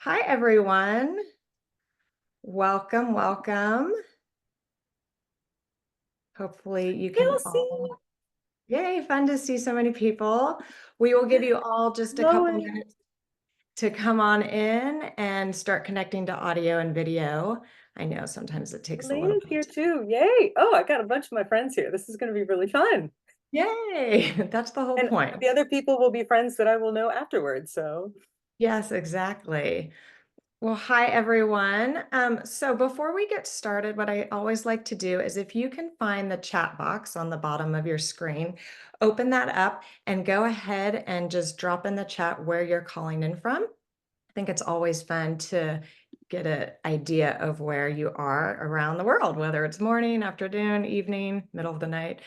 Hi, everyone. Welcome, welcome. Hopefully you can Kelsey, all, yay, fun to see so many people. We will give you all just a couple Chloe, minutes to come on in and start connecting to audio and video. I know sometimes it takes a little Lena's bit of here time. too. Yay. Oh, I got a bunch of my friends here. This is going to be really fun. Yay, that's the whole And point. the other people will be friends that I will know afterwards. So Yes, exactly. Well, hi everyone. So before we get started, what I always like to do is if you can find the chat box on the bottom of your screen, open that up and go ahead and just drop in the chat where you're calling in from. I think it's always fun to get an idea of where you are around the world, whether it's morning, afternoon, evening, middle of the night.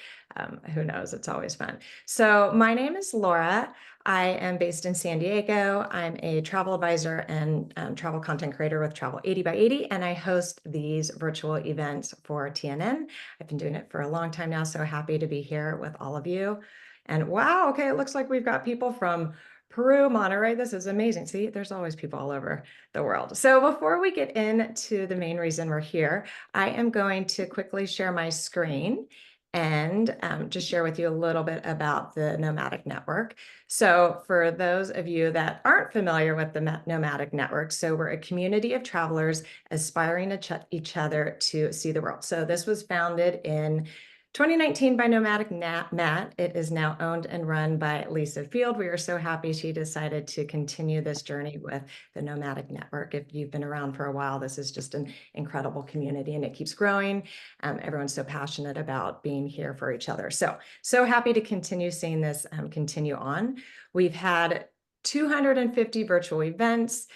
Who knows? It's always fun. So my name is Laura. I am based in San Diego. I'm a travel advisor and travel content creator with Travel 80 by 80, and I host these virtual events for TNN. I've been doing it for a long time now, so happy to be here with all of you. And wow, okay, it looks like we've got people from Peru, Monterey. This is amazing. See, there's always people all over the world. So before we get into the main reason we're here, I am going to quickly share my screen and just share with you a little bit about the Nomadic Network. So for those of you that aren't familiar with the Nomadic Network, so we're a community of travelers aspiring to each other to see the world. So this was founded in 2019 by Nomadic Matt. It is now owned and run by Lisa Field. We are so happy she decided to continue this journey with the Nomadic Network. If you've been around for a while, this is just an incredible community and it keeps growing. Everyone's so passionate about being here for each other. So happy to continue seeing this continue on. We've had 250 virtual events.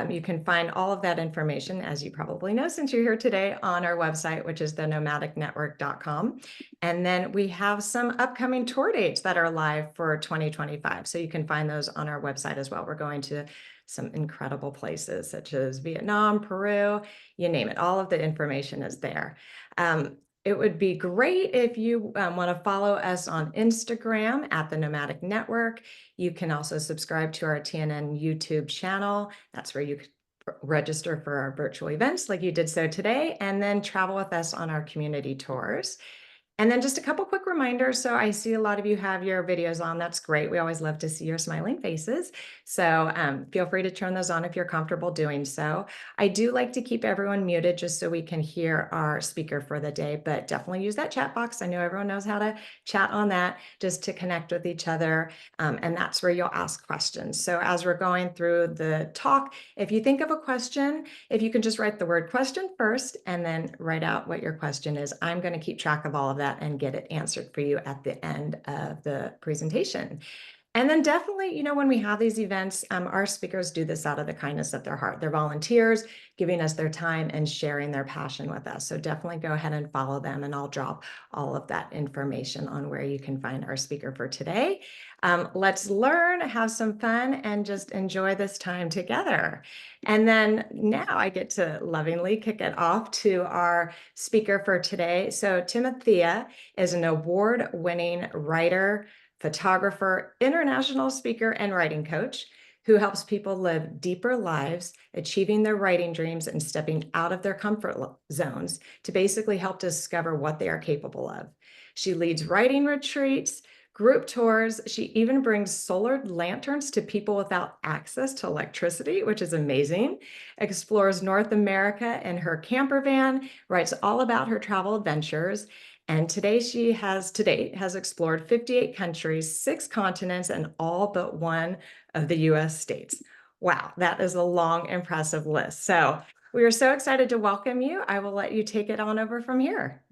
You can find all of that information, as you probably know, since you're here today, on our website, which is thenomadicnetwork.com. And then we have some upcoming tour dates that are live for 2025. So you can find those on our website as well. We're going to some incredible places such as Vietnam, Peru, you name it. All of the information is there. It would be great if you want to follow us on Instagram at the Nomadic Network. You can also subscribe to our TNN YouTube channel. That's where you can register for our virtual events like you did so today, and then travel with us on our community tours. And then just a couple quick reminders. So I see a lot of you have your videos on. That's great. We always love to see your smiling faces. So feel free to turn those on if you're comfortable doing so. I do like to keep everyone muted just so we can hear our speaker for the day, but definitely use that chat box. I know everyone knows how to chat on that just to connect with each other. And that's where you'll ask questions. So as we're going through the talk, if you think of a question, if you can just write the word question first and then write out what your question is, I'm going to keep track of all of that and get it answered for you at the end of the presentation. And then definitely, when we have these events, our speakers do this out of the kindness of their heart. They're volunteers giving us their time and sharing their passion with us. So definitely go ahead and follow them, and I'll drop all of that information on where you can find our speaker for today. Let's learn, have some fun, and just enjoy this time together. And then now I get to lovingly kick it off to our speaker for today. So Timathea is an award-winning writer, photographer, international speaker, and writing coach who helps people live deeper lives, achieving their writing dreams and stepping out of their comfort zones to basically help discover what they are capable of. She leads writing retreats, group tours. She even brings solar lanterns to people without access to electricity, which is amazing. Explores North America in her camper van, writes all about her travel adventures. And today to date has explored 58 countries, 6 continents, and all but one of the US states. Wow, that is a long, impressive list. So we are so excited to welcome you. I will let you take it on over from here.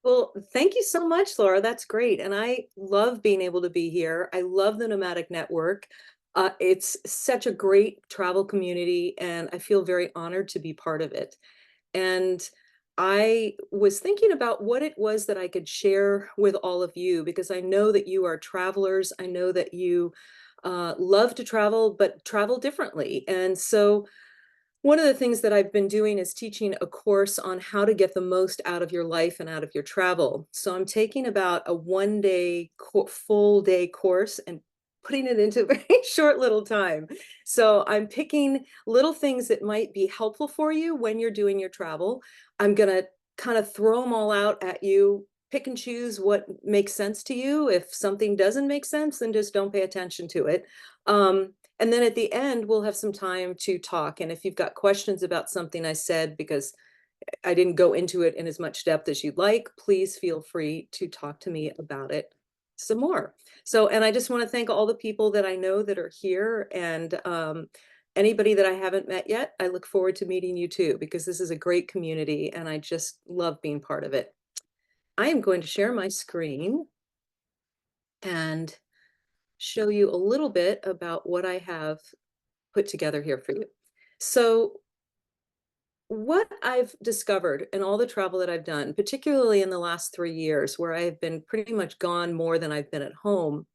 well, thank you so much, Laura. That's great. And I love being able to be here. I love the Nomadic Network. It's such a great travel community, and I feel very honored to be part of it. And I was thinking about what it was that I could share with all of you, because I know that you are travelers. I know that you love to travel, but travel differently. And so one of the things that I've been doing is teaching a course on how to get the most out of your life and out of your travel. So I'm taking about a 1 day, full day course and putting it into a very short little time. So I'm picking little things that might be helpful for you when you're doing your travel. I'm going to kind of throw them all out at you, pick and choose what makes sense to you. If something doesn't make sense, then just don't pay attention to it. And then at the end, we'll have some time to talk. And if you've got questions about something I said, because I didn't go into it in as much depth as you'd like, please feel free to talk to me about it some more. So, and I just want to thank all the people that I know that are here, and anybody that I haven't met yet. I look forward to meeting you too, because this is a great community and I just love being part of it. I am going to share my screen and show you a little bit about what I have put together here for you. So what I've discovered in all the travel that I've done, particularly in the last 3 years, where I've been pretty much gone more than I've been at home,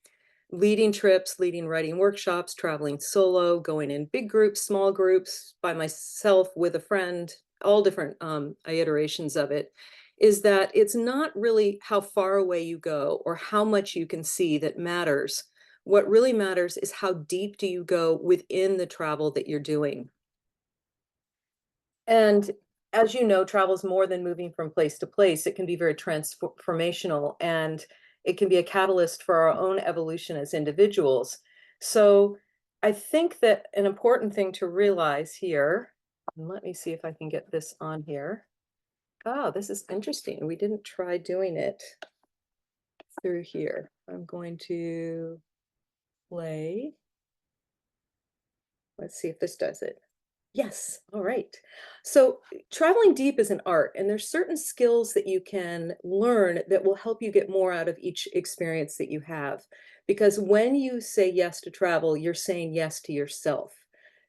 leading trips, leading writing workshops, traveling solo, going in big groups, small groups, by myself, with a friend, all different iterations of it, is that it's not really how far away you go or how much you can see that matters. What really matters is how deep do you go within the travel that you're doing. And as you know, travel is more than moving from place to place. It can be very transformational, and it can be a catalyst for our own evolution as individuals. So I think that an important thing to realize here, and let me see if I can get this on here. Oh, this is interesting. We didn't try doing it through here. I'm going to play. Let's see if this does it. Yes. All right. So traveling deep is an art, and there's certain skills that you can learn that will help you get more out of each experience that you have. Because when you say yes to travel, you're saying yes to yourself.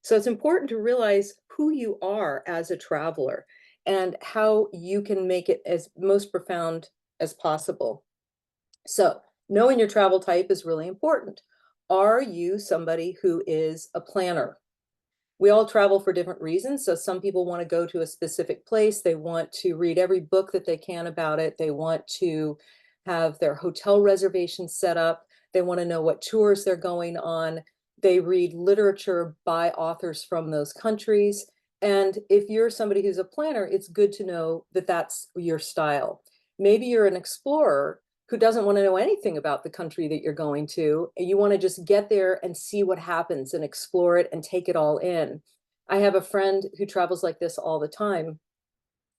So it's important to realize who you are as a traveler and how you can make it as most profound as possible. So knowing your travel type is really important. Are you somebody who is a planner? We all travel for different reasons. So some people want to go to a specific place. They want to read every book that they can about it. They want to have their hotel reservations set up. They want to know what tours they're going on. They read literature by authors from those countries. And if you're somebody who's a planner, it's good to know that that's your style. Maybe you're an explorer who doesn't want to know anything about the country that you're going to. You want to just get there and see what happens and explore it and take it all in. I have a friend who travels like this all the time,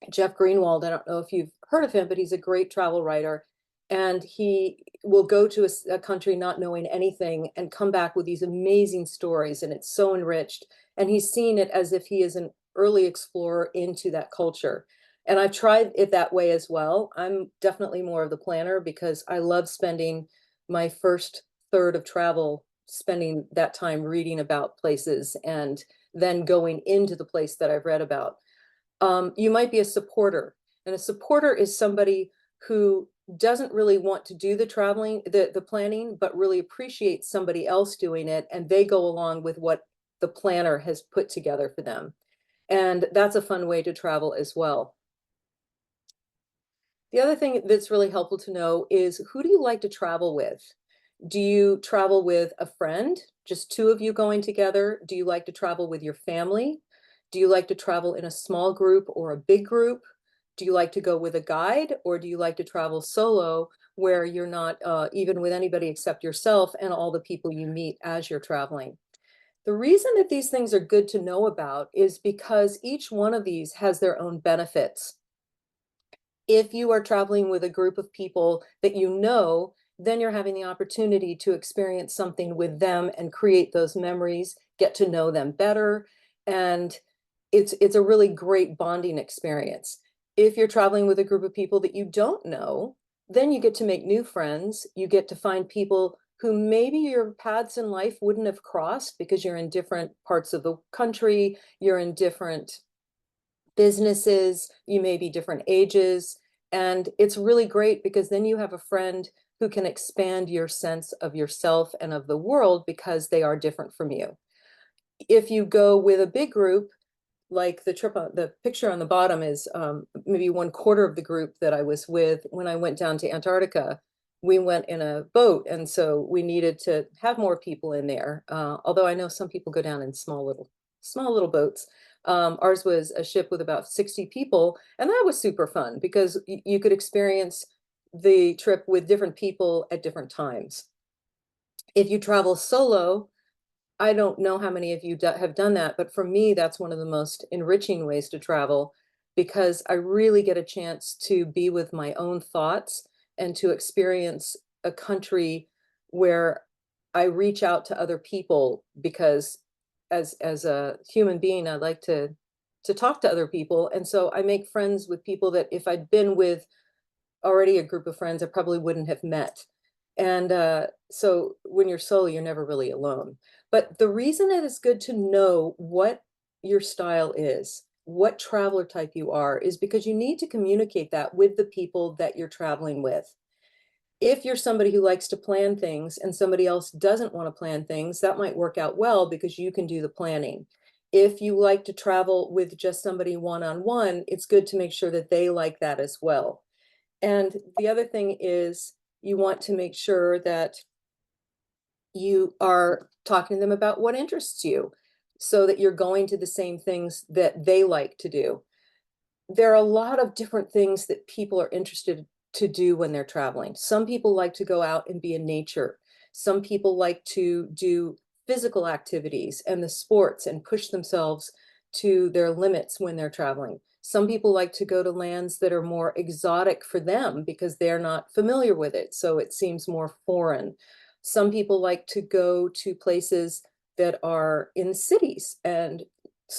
Jeff Greenwald. I don't know if you've heard of him, but he's a great travel writer. And he will go to a country not knowing anything and come back with these amazing stories. And it's so enriched. And he's seen it as if he is an early explorer into that culture. And I've tried it that way as well. I'm definitely more of the planner because I love spending my first third of travel, spending that time reading about places and then going into the place that I've read about. You might be a supporter, and a supporter is somebody who doesn't really want to do the traveling, the planning, but really appreciates somebody else doing it, and they go along with what the planner has put together for them. And that's a fun way to travel as well. The other thing that's really helpful to know is, who do you like to travel with? Do you travel with a friend, just two of you going together? Do you like to travel with your family? Do you like to travel in a small group or a big group? Do you like to go with a guide, or do you like to travel solo where you're not even with anybody except yourself and all the people you meet as you're traveling? The reason that these things are good to know about is because each one of these has their own benefits. If you are traveling with a group of people that you know, then you're having the opportunity to experience something with them and create those memories, get to know them better. And it's a really great bonding experience. If you're traveling with a group of people that you don't know, then you get to make new friends. You get to find people who maybe your paths in life wouldn't have crossed because you're in different parts of the country, you're in different businesses, you may be different ages. And it's really great because then you have a friend who can expand your sense of yourself and of the world because they are different from you. If you go with a big group, like the picture on the bottom is maybe 1/4 of the group that I was with when I went down to Antarctica. we went in a boat, and so we needed to have more people in there. Although I know some people go down in small little boats. Ours was a ship with about 60 people, and that was super fun because you could experience the trip with different people at different times. If you travel solo, I don't know how many of you have done that, but for me, that's one of the most enriching ways to travel because I really get a chance to be with my own thoughts and to experience a country where I reach out to other people because as a human being, I like to talk to other people. And so I make friends with people that if I'd been with already a group of friends I probably wouldn't have met. And so when you're solo, you're never really alone. But the reason it is good to know what your style is, what traveler type you are, is because you need to communicate that with the people that you're traveling with. If you're somebody who likes to plan things and somebody else doesn't want to plan things, that might work out well because you can do the planning. If you like to travel with just somebody one on one, it's good to make sure that they like that as well. And the other thing is you want to make sure that you are talking to them about what interests you so that you're going to the same things that they like to do. There are a lot of different things that people are interested to do when they're traveling. Some people like to go out and be in nature. Some people like to do physical activities and the sports and push themselves to their limits when they're traveling. Some people like to go to lands that are more exotic for them because they're not familiar with it, so it seems more foreign. Some people like to go to places that are in cities and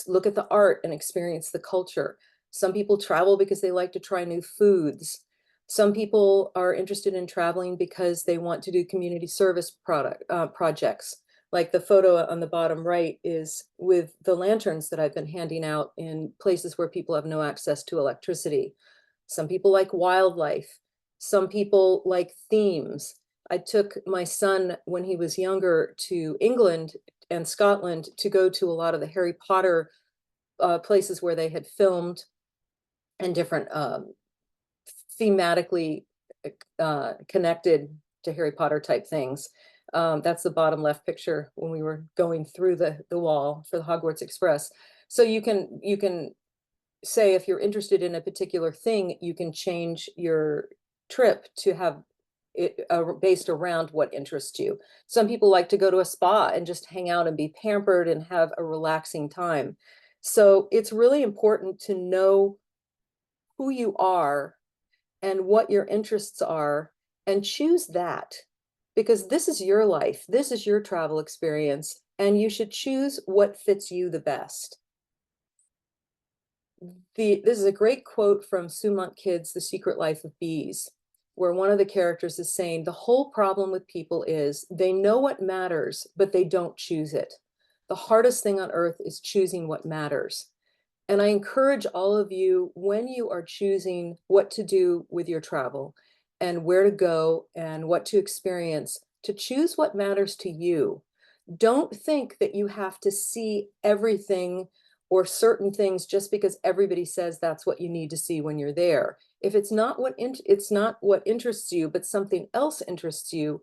look at the art and experience the culture. Some people travel because they like to try new foods. Some people are interested in traveling because they want to do community service projects. Like the photo on the bottom right is with the lanterns that I've been handing out in places where people have no access to electricity. Some people like wildlife. Some people like themes. I took my son when he was younger to England and Scotland to go to a lot of the Harry Potter places where they had filmed and different thematically connected to Harry Potter type things. That's the bottom left picture when we were going through the wall for the Hogwarts Express. So you can say if you're interested in a particular thing, you can change your trip to have it based around what interests you. Some people like to go to a spa and just hang out and be pampered and have a relaxing time. So it's really important to know who you are and what your interests are and choose that because this is your life, this is your travel experience, and you should choose what fits you the best. This is a great quote from Sue Monk Kidd's The Secret Life of Bees, where one of the characters is saying, the whole problem with people is they know what matters, but they don't choose it. The hardest thing on earth is choosing what matters. And I encourage all of you, when you are choosing what to do with your travel and where to go and what to experience, to choose what matters to you. Don't think that you have to see everything or certain things just because everybody says that's what you need to see when you're there. If it's not what interests you, but something else interests you,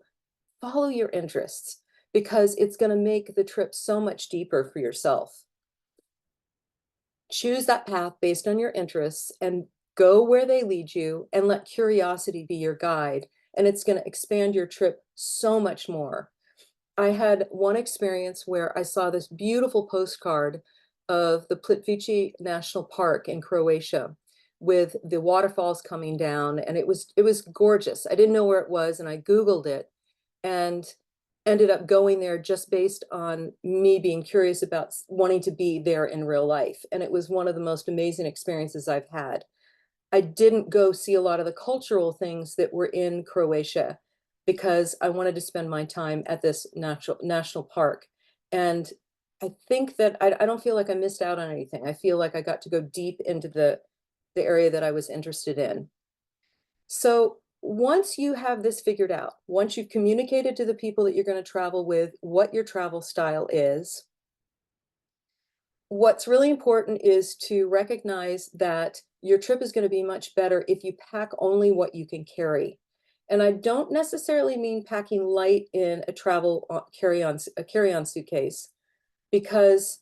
follow your interests because it's going to make the trip so much deeper for yourself. Choose that path based on your interests and go where they lead you and let curiosity be your guide. And it's going to expand your trip so much more. I had one experience where I saw this beautiful postcard of the Plitvice National Park in Croatia with the waterfalls coming down, and it was gorgeous. I didn't know where it was and I Googled it and ended up going there just based on me being curious about wanting to be there in real life. And it was one of the most amazing experiences I've had. I didn't go see a lot of the cultural things that were in Croatia because I wanted to spend my time at this national park. And I think that I don't feel like I missed out on anything. I feel like I got to go deep into the area that I was interested in. So once you have this figured out, once you've communicated to the people that you're going to travel with what your travel style is, what's really important is to recognize that your trip is going to be much better if you pack only what you can carry. And I don't necessarily mean packing light in a travel carry-on suitcase, because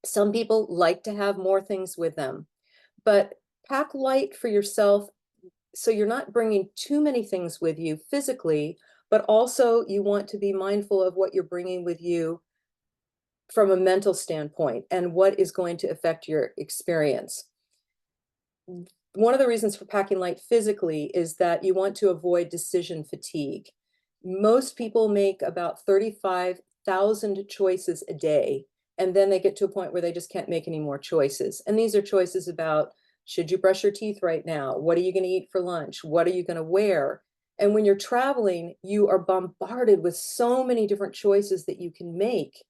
some people like to have more things with them. But pack light for yourself, so you're not bringing too many things with you physically, but also you want to be mindful of what you're bringing with you from a mental standpoint and what is going to affect your experience. One of the reasons for packing light physically is that you want to avoid decision fatigue. Most people make about 35,000 choices a day, and then they get to a point where they just can't make any more choices. And these are choices about, should you brush your teeth right now? What are you going to eat for lunch? What are you going to wear? And when you're traveling, you are bombarded with so many different choices that you can make,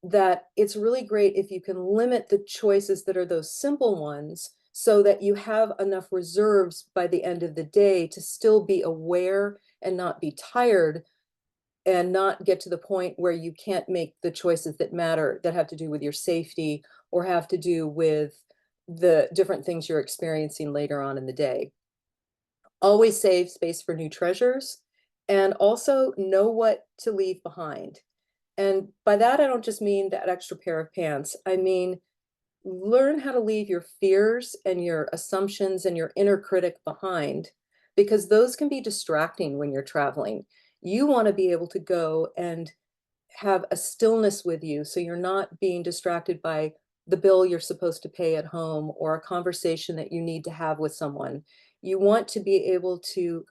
that it's really great if you can limit the choices that are those simple ones, so that you have enough reserves by the end of the day to still be aware and not be tired, and not get to the point where you can't make the choices that matter, that have to do with your safety or have to do with the different things you're experiencing later on in the day. Always save space for new treasures, and also know what to leave behind. And by that, I don't just mean that extra pair of pants. I mean, learn how to leave your fears and your assumptions and your inner critic behind, because those can be distracting when you're traveling. You want to be able to go and have a stillness with you, so you're not being distracted by the bill you're supposed to pay at home or a conversation that you need to have with someone. You want to be able to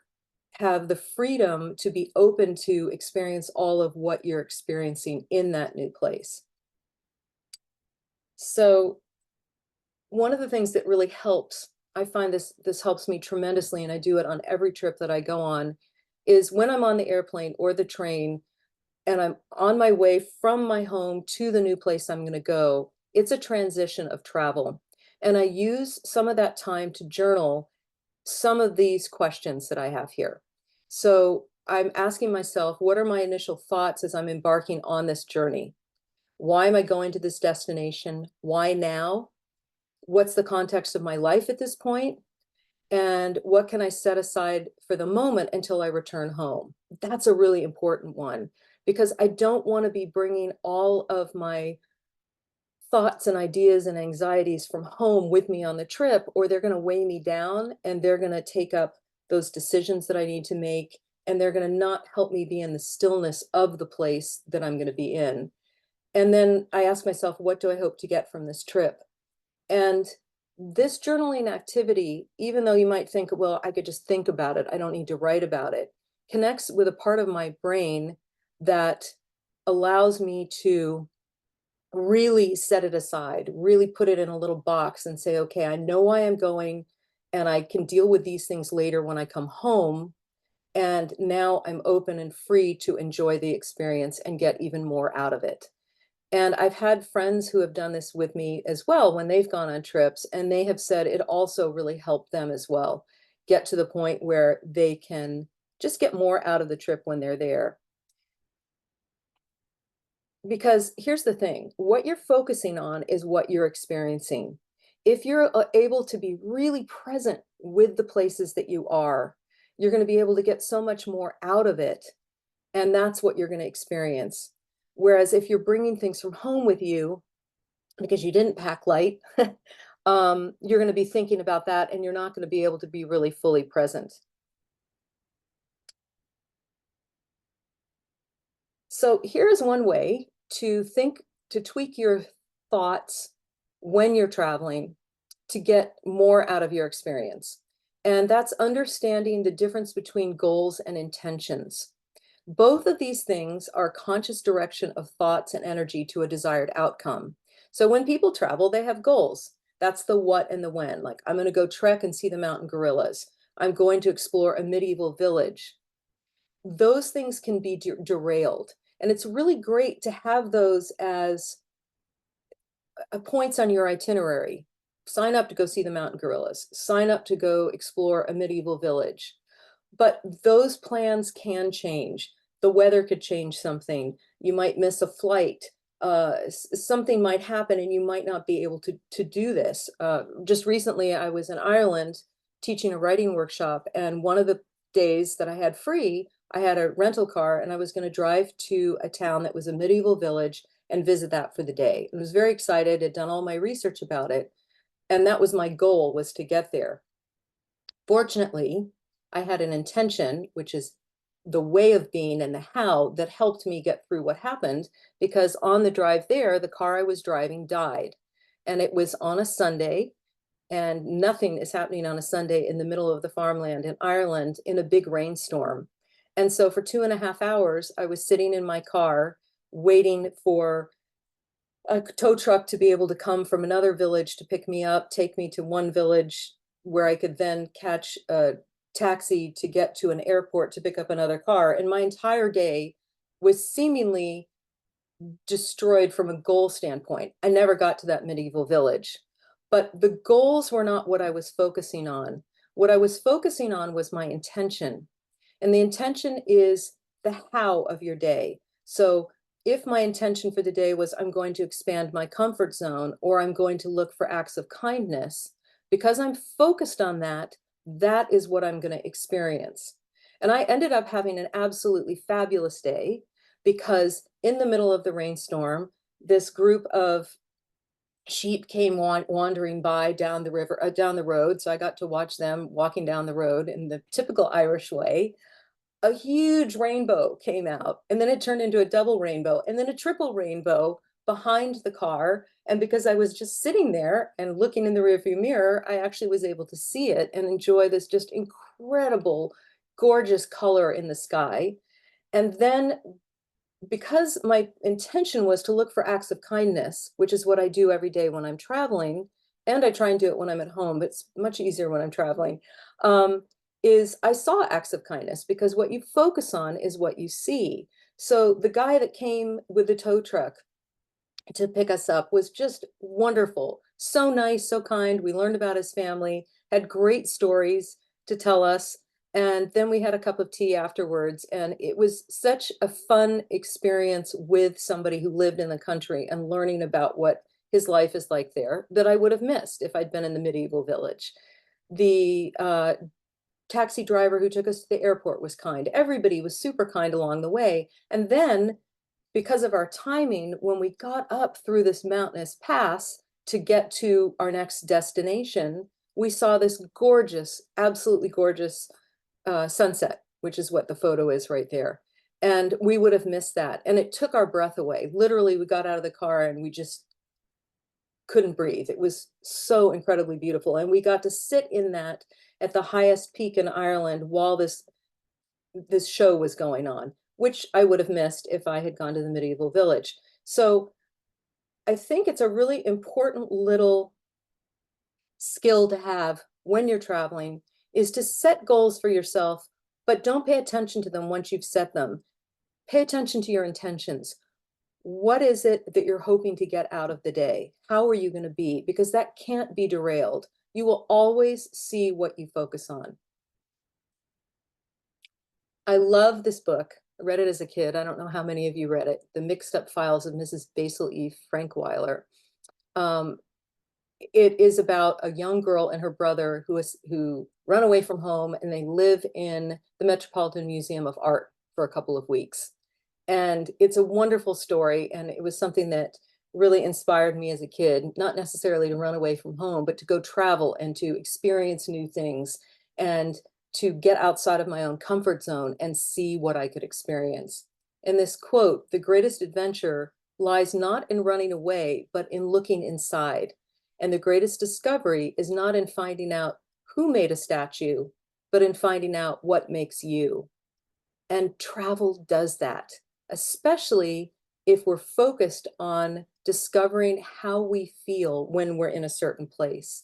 have the freedom to be open to experience all of what you're experiencing in that new place. So one of the things that really helps, I find this helps me tremendously, and I do it on every trip that I go on, is when I'm on the airplane or the train and I'm on my way from my home to the new place I'm going to go. It's a transition of travel. And I use some of that time to journal some of these questions that I have here. So I'm asking myself, what are my initial thoughts as I'm embarking on this journey? Why am I going to this destination? Why now? What's the context of my life at this point? And what can I set aside for the moment until I return home? That's a really important one, because I don't want to be bringing all of my thoughts and ideas and anxieties from home with me on the trip, or they're going to weigh me down and they're going to take up those decisions that I need to make. And they're going to not help me be in the stillness of the place that I'm going to be in. And then I ask myself, what do I hope to get from this trip? And this journaling activity, even though you might think, well, I could just think about it, I don't need to write about it, connects with a part of my brain that allows me to really set it aside, really put it in a little box and say, okay, I know why I'm going, and I can deal with these things later when I come home. And now I'm open and free to enjoy the experience and get even more out of it. And I've had friends who have done this with me as well when they've gone on trips, and they have said it also really helped them as well get to the point where they can just get more out of the trip when they're there. Because here's the thing, what you're focusing on is what you're experiencing. If you're able to be really present with the places that you are, you're going to be able to get so much more out of it. And that's what you're going to experience. Whereas if you're bringing things from home with you, because you didn't pack light, you're going to be thinking about that and you're not going to be able to be really fully present. So here's one way to think, to tweak your thoughts when you're traveling to get more out of your experience. And that's understanding the difference between goals and intentions. Both of these things are conscious direction of thoughts and energy to a desired outcome. So when people travel, they have goals. That's the what and the when. Like, I'm going to go trek and see the mountain gorillas. I'm going to explore a medieval village. Those things can be derailed. And it's really great to have those as points on your itinerary. Sign up to go see the mountain gorillas. Sign up to go explore a medieval village. But those plans can change. The weather could change something. You might miss a flight. Something might happen and you might not be able to do this. Just recently, I was in Ireland teaching a writing workshop, and one of the days that I had free, I had a rental car and I was going to drive to a town that was a medieval village and visit that for the day. I was very excited, had done all my research about it, and that was my goal, was to get there. Fortunately, I had an intention, which is the way of being and the how, that helped me get through what happened, because on the drive there, the car I was driving died. And it was on a Sunday, and nothing is happening on a Sunday in the middle of the farmland in Ireland in a big rainstorm. And so for 2.5 hours, I was sitting in my car waiting for a tow truck to be able to come from another village to pick me up, take me to one village where I could then catch a taxi to get to an airport to pick up another car. And my entire day was seemingly destroyed from a goal standpoint. I never got to that medieval village, but the goals were not what I was focusing on. What I was focusing on was my intention. And the intention is the how of your day. So if my intention for the day was I'm going to expand my comfort zone, or I'm going to look for acts of kindness, because I'm focused on that, that is what I'm going to experience. And I ended up having an absolutely fabulous day, because in the middle of the rainstorm, this group of sheep came wandering by down the river, down the road. So I got to watch them walking down the road in the typical Irish way. A huge rainbow came out, and then it turned into a double rainbow, and then a triple rainbow behind the car. And because I was just sitting there and looking in the rearview mirror, I actually was able to see it and enjoy this just incredible, gorgeous color in the sky. And then, because my intention was to look for acts of kindness, which is what I do every day when I'm traveling, and I try and do it when I'm at home, but it's much easier when I'm traveling, is I saw acts of kindness, because what you focus on is what you see. So the guy that came with the tow truck to pick us up was just wonderful. So nice, so kind. We learned about his family, had great stories to tell us. And then we had a cup of tea afterwards. And it was such a fun experience with somebody who lived in the country and learning about what his life is like there, that I would have missed if I'd been in the medieval village. The taxi driver who took us to the airport was kind. Everybody was super kind along the way. And then, because of our timing, when we got up through this mountainous pass to get to our next destination, we saw this gorgeous, absolutely gorgeous sunset, which is what the photo is right there. And we would have missed that. And it took our breath away. Literally, we got out of the car and we just couldn't breathe. It was so incredibly beautiful. And we got to sit in that at the highest peak in Ireland while this show was going on, which I would have missed if I had gone to the medieval village. So I think it's a really important little skill to have when you're traveling, is to set goals for yourself, but don't pay attention to them once you've set them. Pay attention to your intentions. What is it that you're hoping to get out of the day? How are you going to be? Because that can't be derailed. You will always see what you focus on. I love this book. I read it as a kid. I don't know how many of you read it. The Mixed Up Files of Mrs. Basil E. Frankweiler. Um, it is about a young girl and her brother who run away from home, and they live in the Metropolitan Museum of Art for a couple of weeks. And it's a wonderful story, and it was something that really inspired me as a kid, not necessarily to run away from home, but to go travel and to experience new things, and to get outside of my own comfort zone and see what I could experience. And this quote, "The greatest adventure lies not in running away, but in looking inside. And the greatest discovery is not in finding out who made a statue, but in finding out what makes you." And travel does that, especially if we're focused on discovering how we feel when we're in a certain place.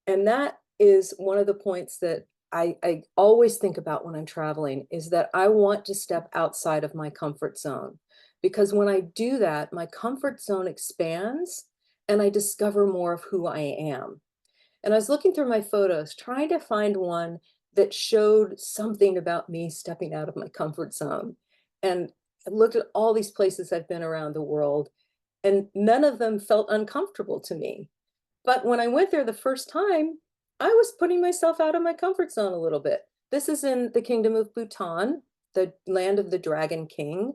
And that is one of the points that I always think about when I'm traveling, is that I want to step outside of my comfort zone. Because when I do that, my comfort zone expands and I discover more of who I am. And I was looking through my photos, trying to find one that showed something about me stepping out of my comfort zone. And I looked at all these places I've been around the world, and none of them felt uncomfortable to me. But when I went there the first time, I was putting myself out of my comfort zone a little bit. This is in the Kingdom of Bhutan, the land of the Dragon King,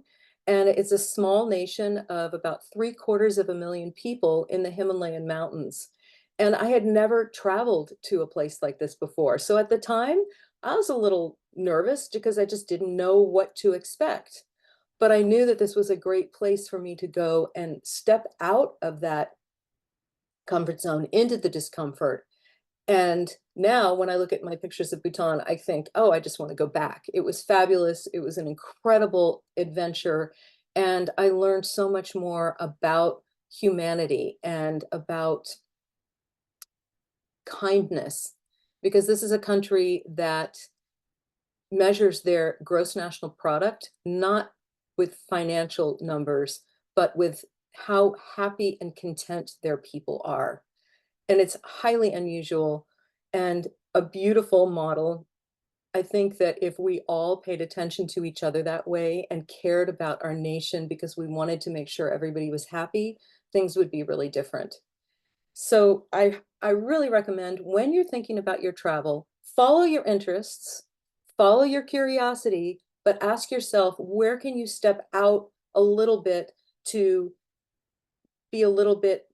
and it's a small nation of about 3/4 of a million people in the Himalayan mountains. And I had never traveled to a place like this before. So at the time, I was a little nervous because I just didn't know what to expect. But I knew that this was a great place for me to go and step out of that comfort zone into the discomfort. And now when I look at my pictures of Bhutan, I think, oh, I just want to go back. It was fabulous. It was an incredible adventure. And I learned so much more about humanity and about kindness, because this is a country that measures their gross national product, not with financial numbers, but with how happy and content their people are. And it's highly unusual and a beautiful model. I think that if we all paid attention to each other that way and cared about our nation because we wanted to make sure everybody was happy, things would be really different. So I really recommend when you're thinking about your travel, follow your interests, follow your curiosity, but ask yourself, where can you step out a little bit to be a little bit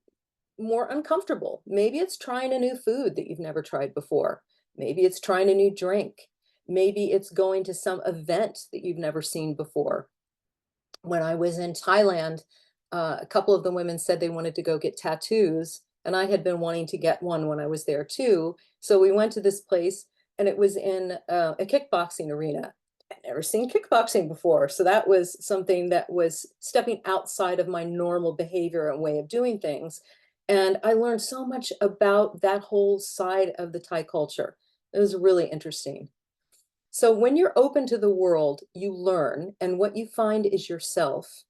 more uncomfortable? Maybe it's trying a new food that you've never tried before. Maybe it's trying a new drink. Maybe it's going to some event that you've never seen before. When I was in Thailand, a couple of the women said they wanted to go get tattoos, and I had been wanting to get one when I was there too. So we went to this place, and it was in a kickboxing arena. I'd never seen kickboxing before, so that was something that was stepping outside of my normal behavior and way of doing things. And I learned so much about that whole side of the Thai culture. It was really interesting. So when you're open to the world, you learn, and what you find is yourself.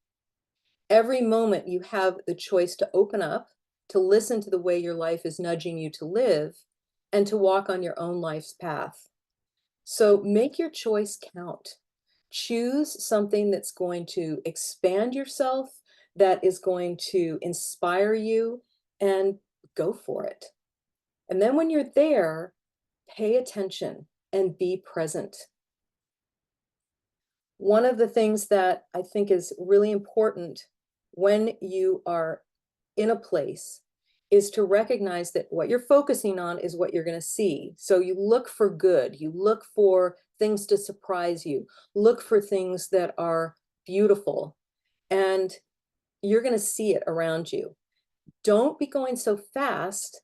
Every moment you have the choice to open up, to listen to the way your life is nudging you to live, and to walk on your own life's path. So make your choice count. Choose something that's going to expand yourself, that is going to inspire you, and go for it. And then when you're there, pay attention and be present. One of the things that I think is really important when you are in a place is to recognize that what you're focusing on is what you're going to see. So you look for good, you look for things to surprise you, look for things that are beautiful, and you're going to see it around you. Don't be going so fast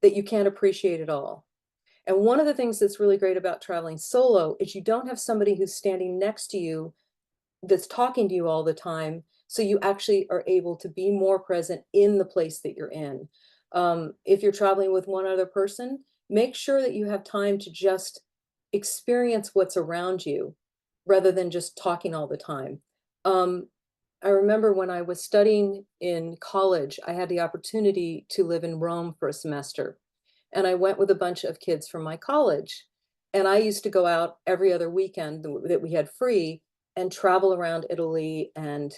that you can't appreciate it all. And one of the things that's really great about traveling solo is you don't have somebody who's standing next to you that's talking to you all the time. So you actually are able to be more present in the place that you're in. If you're traveling with one other person, make sure that you have time to just experience what's around you rather than just talking all the time. Um, I remember when I was studying in college, I had the opportunity to live in Rome for a semester. And I went with a bunch of kids from my college. And I used to go out every other weekend that we had free and travel around Italy and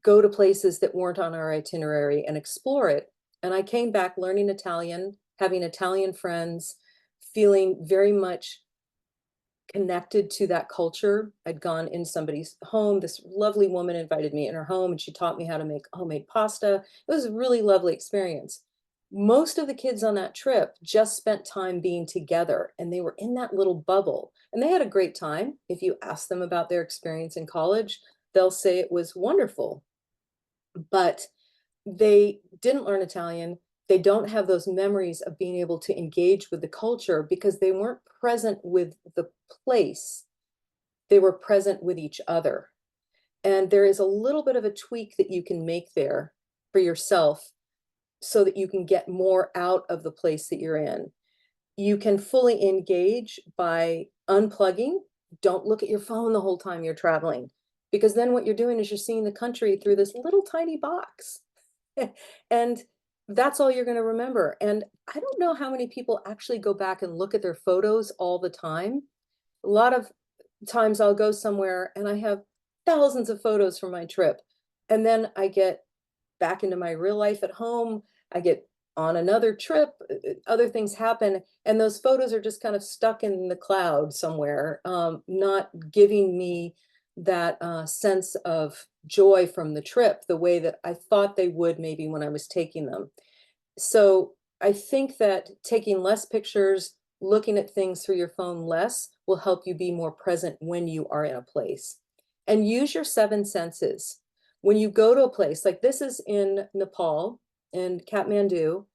go to places that weren't on our itinerary and explore it. And I came back learning Italian, having Italian friends, feeling very much connected to that culture. I'd gone in somebody's home. This lovely woman invited me in her home and she taught me how to make homemade pasta. It was a really lovely experience. Most of the kids on that trip just spent time being together and they were in that little bubble and they had a great time. If you ask them about their experience in college, they'll say it was wonderful, but they didn't learn Italian. They don't have those memories of being able to engage with the culture because they weren't present with the place. They were present with each other. And there is a little bit of a tweak that you can make there for yourself so that you can get more out of the place that you're in. You can fully engage by unplugging. Don't look at your phone the whole time you're traveling, because then what you're doing is you're seeing the country through this little tiny box. And that's all you're going to remember. And I don't know how many people actually go back and look at their photos all the time. A lot of times I'll go somewhere and I have thousands of photos from my trip. And then I get back into my real life at home. I get on another trip, other things happen, and those photos are just kind of stuck in the cloud somewhere, not giving me that sense of joy from the trip the way that I thought they would maybe when I was taking them. So I think that taking less pictures, looking at things through your phone less will help you be more present when you are in a place. And use your seven senses. When you go to a place, like this is in Nepal, in Kathmandu,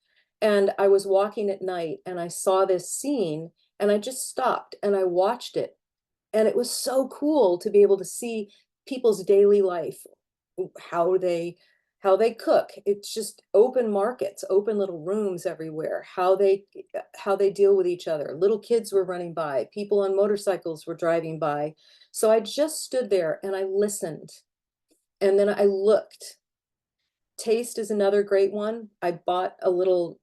and I was walking at night and I saw this scene and I just stopped and I watched it. And it was so cool to be able to see people's daily life, how they how they cook. It's just open markets, open little rooms everywhere, how they deal with each other. Little kids were running by, people on motorcycles were driving by. So I just stood there and I listened, and then I looked. Taste is another great one. I bought a little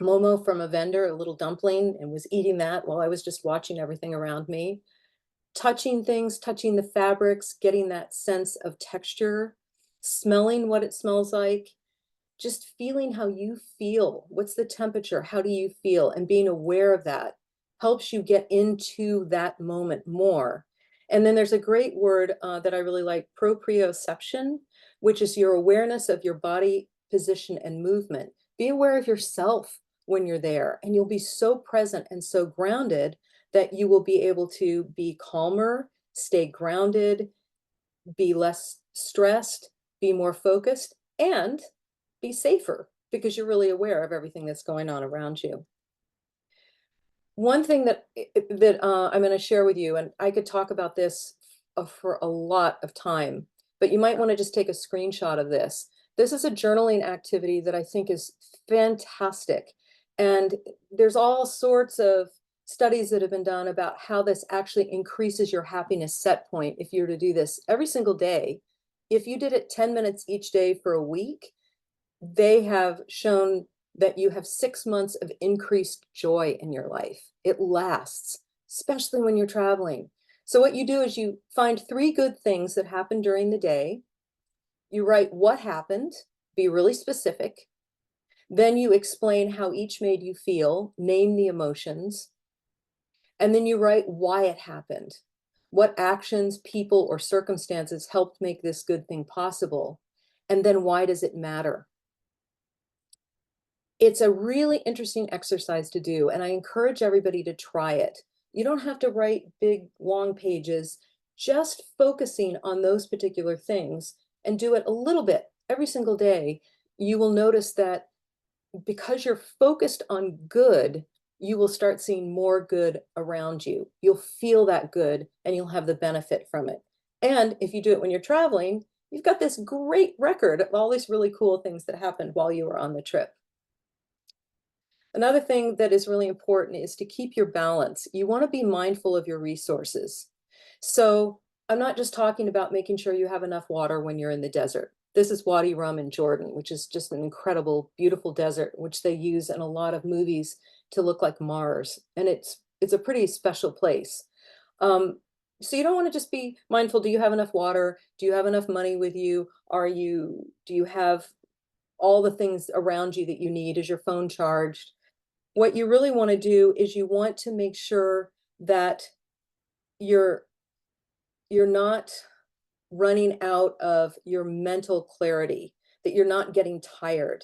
momo from a vendor, a little dumpling, and was eating that while I was just watching everything around me. Touching things, touching the fabrics, getting that sense of texture, smelling what it smells like, just feeling how you feel. What's the temperature? How do you feel? And being aware of that helps you get into that moment more. And then there's a great word that I really like, proprioception, which is your awareness of your body position and movement. Be aware of yourself when you're there, and you'll be so present and so grounded that you will be able to be calmer, stay grounded, be less stressed, be more focused, and be safer because you're really aware of everything that's going on around you. One thing that I'm going to share with you, and I could talk about this for a lot of time, but you might want to just take a screenshot of this. This is a journaling activity that I think is fantastic. And there's all sorts of studies that have been done about how this actually increases your happiness set point if you were to do this every single day. If you did it 10 minutes each day for a week, they have shown that you have 6 months of increased joy in your life. It lasts, especially when you're traveling. So what you do is you find three good things that happened during the day. You write what happened, be really specific. Then you explain how each made you feel, name the emotions, and then you write why it happened. What actions, people, or circumstances helped make this good thing possible? And then why does it matter? It's a really interesting exercise to do, and I encourage everybody to try it. You don't have to write big, long pages, just focusing on those particular things and do it a little bit every single day. You will notice that because you're focused on good, you will start seeing more good around you. You'll feel that good and you'll have the benefit from it. And if you do it when you're traveling, you've got this great record of all these really cool things that happened while you were on the trip. Another thing that is really important is to keep your balance. You want to be mindful of your resources. So I'm not just talking about making sure you have enough water when you're in the desert. This is Wadi Rum in Jordan, which is just an incredible, beautiful desert, which they use in a lot of movies to look like Mars. And it's a pretty special place. So you don't want to just be mindful. Do you have enough water? Do you have enough money with you? Do you have all the things around you that you need? Is your phone charged? What you really want to do is you want to make sure that you're you're not running out of your mental clarity, that you're not getting tired.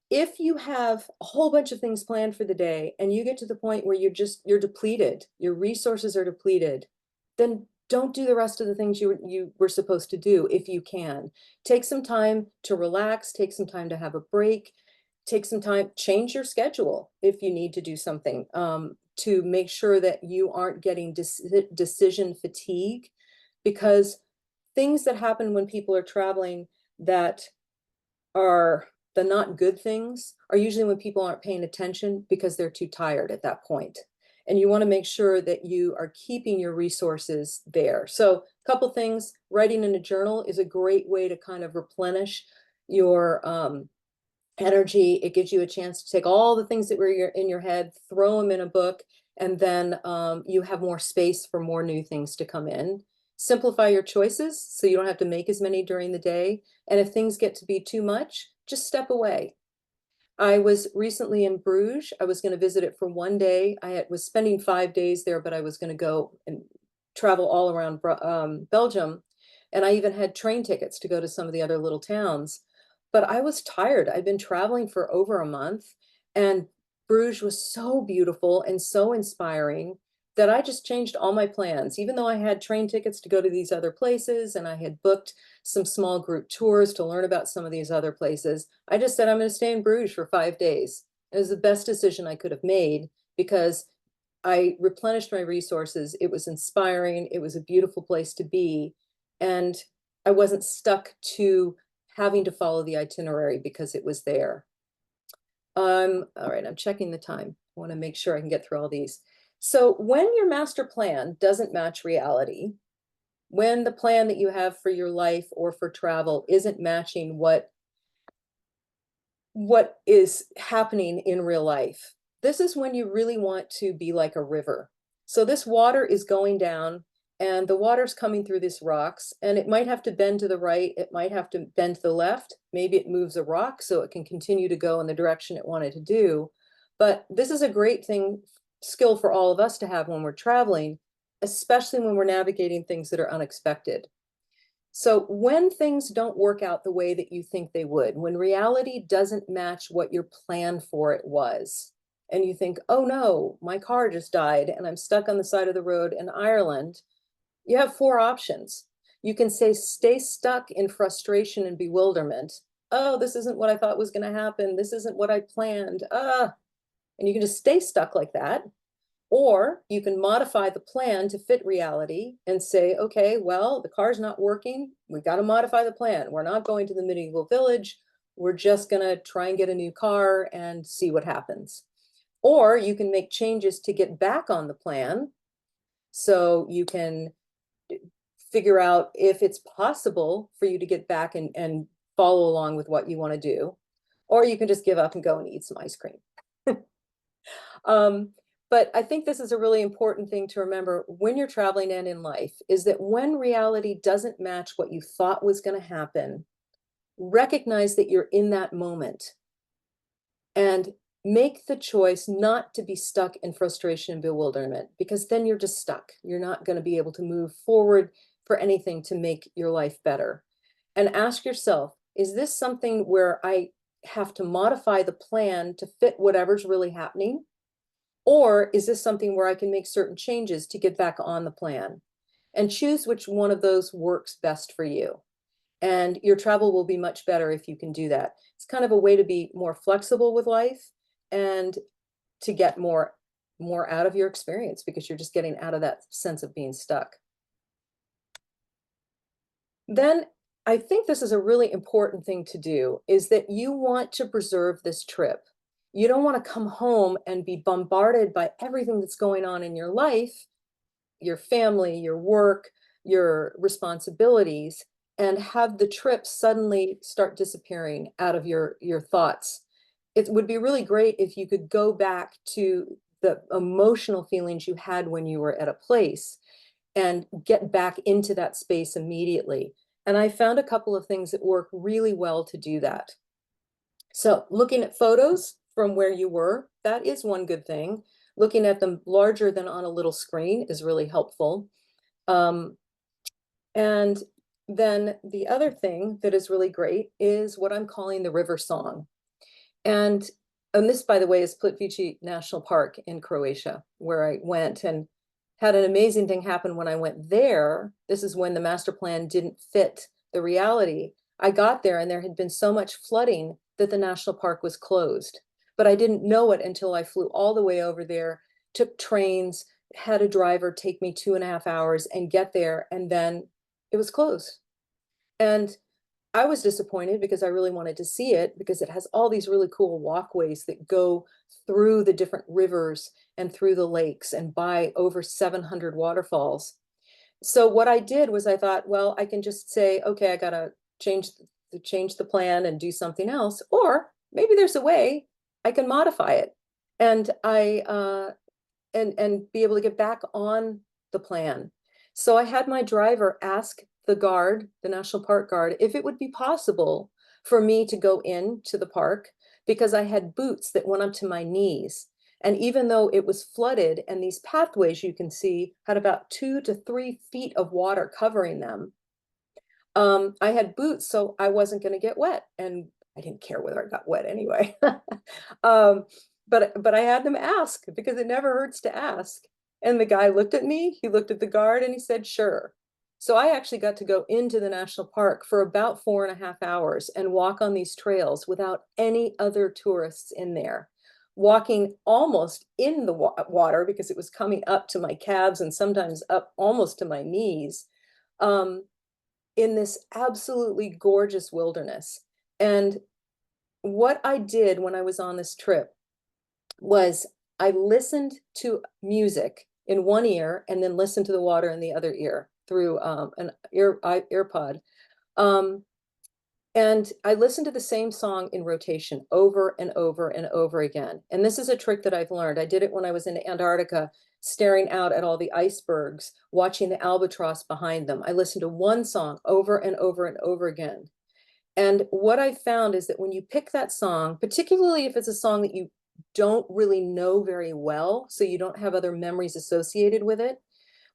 If you have a whole bunch of things planned for the day and you get to the point where you're depleted, your resources are depleted, then don't do the rest of the things you were supposed to do if you can. Take some time to relax, take some time to have a break, take some time, change your schedule if you need to do something, to make sure that you aren't getting decision fatigue, because things that happen when people are traveling that are the not good things are usually when people aren't paying attention because they're too tired at that point. And you want to make sure that you are keeping your resources there. So a couple things, writing in a journal is a great way to kind of replenish your energy. It gives you a chance to take all the things that were in your head, throw them in a book, and then you have more space for more new things to come in. Simplify your choices so you don't have to make as many during the day. And if things get to be too much, just step away. I was recently in Bruges. I was going to visit it for one day. Was spending 5 days there, but I was going to go and travel all around Belgium. And I even had train tickets to go to some of the other little towns. But I was tired. I'd been traveling for over a month, and Bruges was so beautiful and so inspiring that I just changed all my plans. Even though I had train tickets to go to these other places and I had booked some small group tours to learn about some of these other places, I just said, I'm going to stay in Bruges for 5 days. It was the best decision I could have made because I replenished my resources. It was inspiring. It was a beautiful place to be. And I wasn't stuck to having to follow the itinerary because it was there. All right, I'm checking the time. I want to make sure I can get through all these. So when your master plan doesn't match reality, when the plan that you have for your life or for travel isn't matching what is happening in real life, this is when you really want to be like a river. So this water is going down and the water's coming through these rocks, and it might have to bend to the right, it might have to bend to the left, maybe it moves a rock so it can continue to go in the direction it wanted to do. But this is a great skill for all of us to have when we're traveling, especially when we're navigating things that are unexpected. So when things don't work out the way that you think they would, when reality doesn't match what your plan for it was, and you think, oh no, my car just died and I'm stuck on the side of the road in Ireland, you have four options. You can say, stay stuck in frustration and bewilderment. Oh, this isn't what I thought was going to happen. This isn't what I planned. And you can just stay stuck like that. Or you can modify the plan to fit reality and say, okay, well, the car's not working. We've got to modify the plan. We're not going to the medieval village. We're just going to try and get a new car and see what happens. Or you can make changes to get back on the plan. So you can figure out if it's possible for you to get back and follow along with what you want to do. Or you can just give up and go and eat some ice cream. Um, but I think this is a really important thing to remember when you're traveling and in life is that when reality doesn't match what you thought was going to happen, recognize that you're in that moment and make the choice not to be stuck in frustration and bewilderment, because then you're just stuck. You're not going to be able to move forward for anything to make your life better. And ask yourself, is this something where I have to modify the plan to fit whatever's really happening? Or is this something where I can make certain changes to get back on the plan? And choose which one of those works best for you. And your travel will be much better if you can do that. It's kind of a way to be more flexible with life and to get more out of your experience because you're just getting out of that sense of being stuck. Then I think this is a really important thing to do is that you want to preserve this trip. You don't want to come home and be bombarded by everything that's going on in your life, your family, your work, your responsibilities, and have the trip suddenly start disappearing out of your thoughts. It would be really great if you could go back to the emotional feelings you had when you were at a place and get back into that space immediately. And I found a couple of things that work really well to do that. So looking at photos from where you were, that is one good thing. Looking at them larger than on a little screen is really helpful. Um, and then the other thing that is really great is what I'm calling the river song. And and this, by the way, is Plitvice National Park in Croatia, where I went and had an amazing thing happen when I went there. This is when the master plan didn't fit the reality. I got there and there had been so much flooding that the national park was closed. But I didn't know it until I flew all the way over there, took trains, had a driver take me 2.5 hours and get there, and then it was closed. And I was disappointed because I really wanted to see it because it has all these really cool walkways that go through the different rivers and through the lakes and by over 700 waterfalls. So what I did was I thought, well, I can just say, okay, I gotta change the plan and do something else, or maybe there's a way I can modify it, and and be able to get back on the plan. So I had my driver ask the guard, the National Park guard, if it would be possible for me to go into the park because I had boots that went up to my knees. And even though it was flooded and these pathways you can see had about 2 to 3 feet of water covering them, I had boots, so I wasn't going to get wet, and I didn't care whether I got wet anyway. um, but I had them ask because it never hurts to ask. And the guy looked at me, he looked at the guard, and he said, "Sure." So I actually got to go into the national park for about 4.5 hours and walk on these trails without any other tourists in there, walking almost in the water because it was coming up to my calves and sometimes up almost to my knees. Um, in this absolutely gorgeous wilderness. And what I did when I was on this trip was I listened to music in one ear and then listened to the water in the other ear through an earpod. Um, and I listened to the same song in rotation over and over and over again. And this is a trick that I've learned. I did it when I was in Antarctica, staring out at all the icebergs, watching the albatross behind them. I listened to one song over and over and over again. And what I found is that when you pick that song, particularly if it's a song that you don't really know very well, so you don't have other memories associated with it,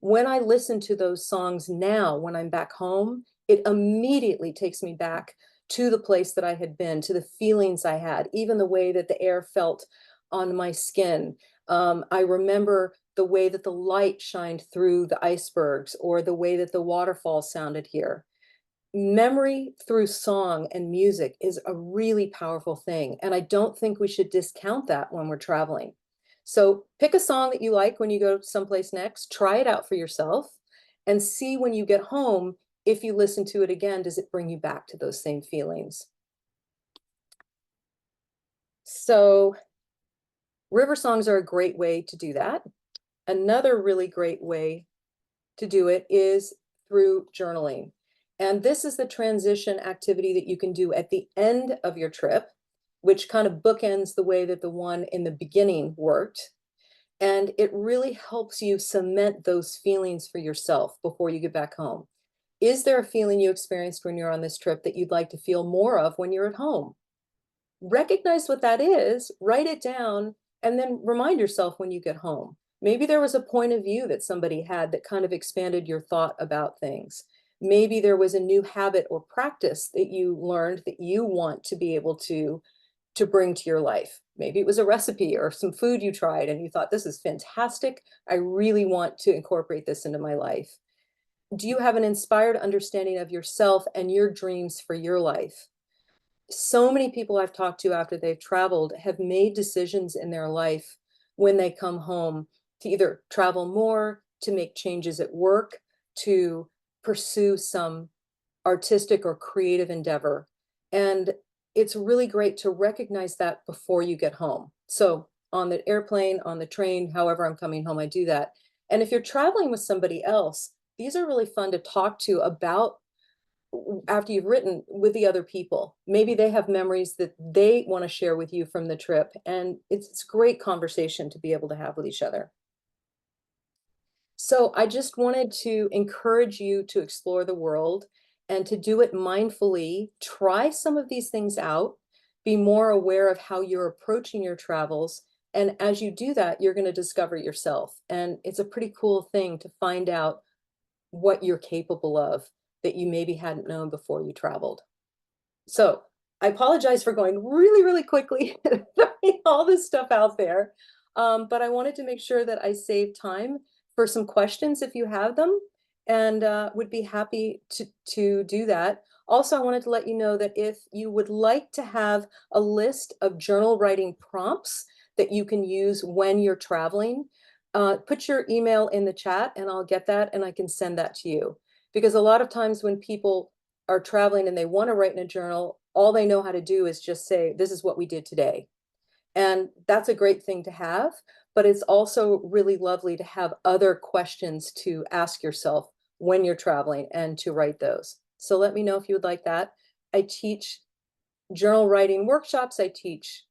when I listen to those songs now, when I'm back home, it immediately takes me back to the place that I had been, to the feelings I had, even the way that the air felt on my skin. I remember the way that the light shined through the icebergs or the way that the waterfall sounded here. Memory through song and music is a really powerful thing. And I don't think we should discount that when we're traveling. So pick a song that you like when you go someplace next, try it out for yourself, and see when you get home, if you listen to it again, does it bring you back to those same feelings? So river songs are a great way to do that. Another really great way to do it is through journaling. And this is the transition activity that you can do at the end of your trip, which kind of bookends the way that the one in the beginning worked. And it really helps you cement those feelings for yourself before you get back home. Is there a feeling you experienced when you're on this trip that you'd like to feel more of when you're at home? Recognize what that is, write it down, and then remind yourself when you get home. Maybe there was a point of view that somebody had that kind of expanded your thought about things. Maybe there was a new habit or practice that you learned that you want to be able to bring to your life. Maybe it was a recipe or some food you tried and you thought, this is fantastic. I really want to incorporate this into my life. Do you have an inspired understanding of yourself and your dreams for your life? So many people I've talked to after they've traveled have made decisions in their life when they come home to either travel more, to make changes at work, to pursue some artistic or creative endeavor. And it's really great to recognize that before you get home. So on the airplane, on the train, however I'm coming home, I do that. And if you're traveling with somebody else, these are really fun to talk to about after you've written with the other people. Maybe they have memories that they want to share with you from the trip. And it's great conversation to be able to have with each other. So I just wanted to encourage you to explore the world and to do it mindfully. Try some of these things out. Be more aware of how you're approaching your travels. And as you do that, you're going to discover yourself. And it's a pretty cool thing to find out what you're capable of that you maybe hadn't known before you traveled. So I apologize for going really, really quickly, throwing all this stuff out there. But I wanted to make sure that I save time for some questions if you have them, and would be happy to do that. Also, I wanted to let you know that if you would like to have a list of journal writing prompts that you can use when you're traveling, put your email in the chat and I'll get that and I can send that to you. Because a lot of times when people are traveling and they want to write in a journal, all they know how to do is just say, this is what we did today. And that's a great thing to have, but it's also really lovely to have other questions to ask yourself when you're traveling and to write those. So let me know if you would like that. I teach journal writing workshops. I teach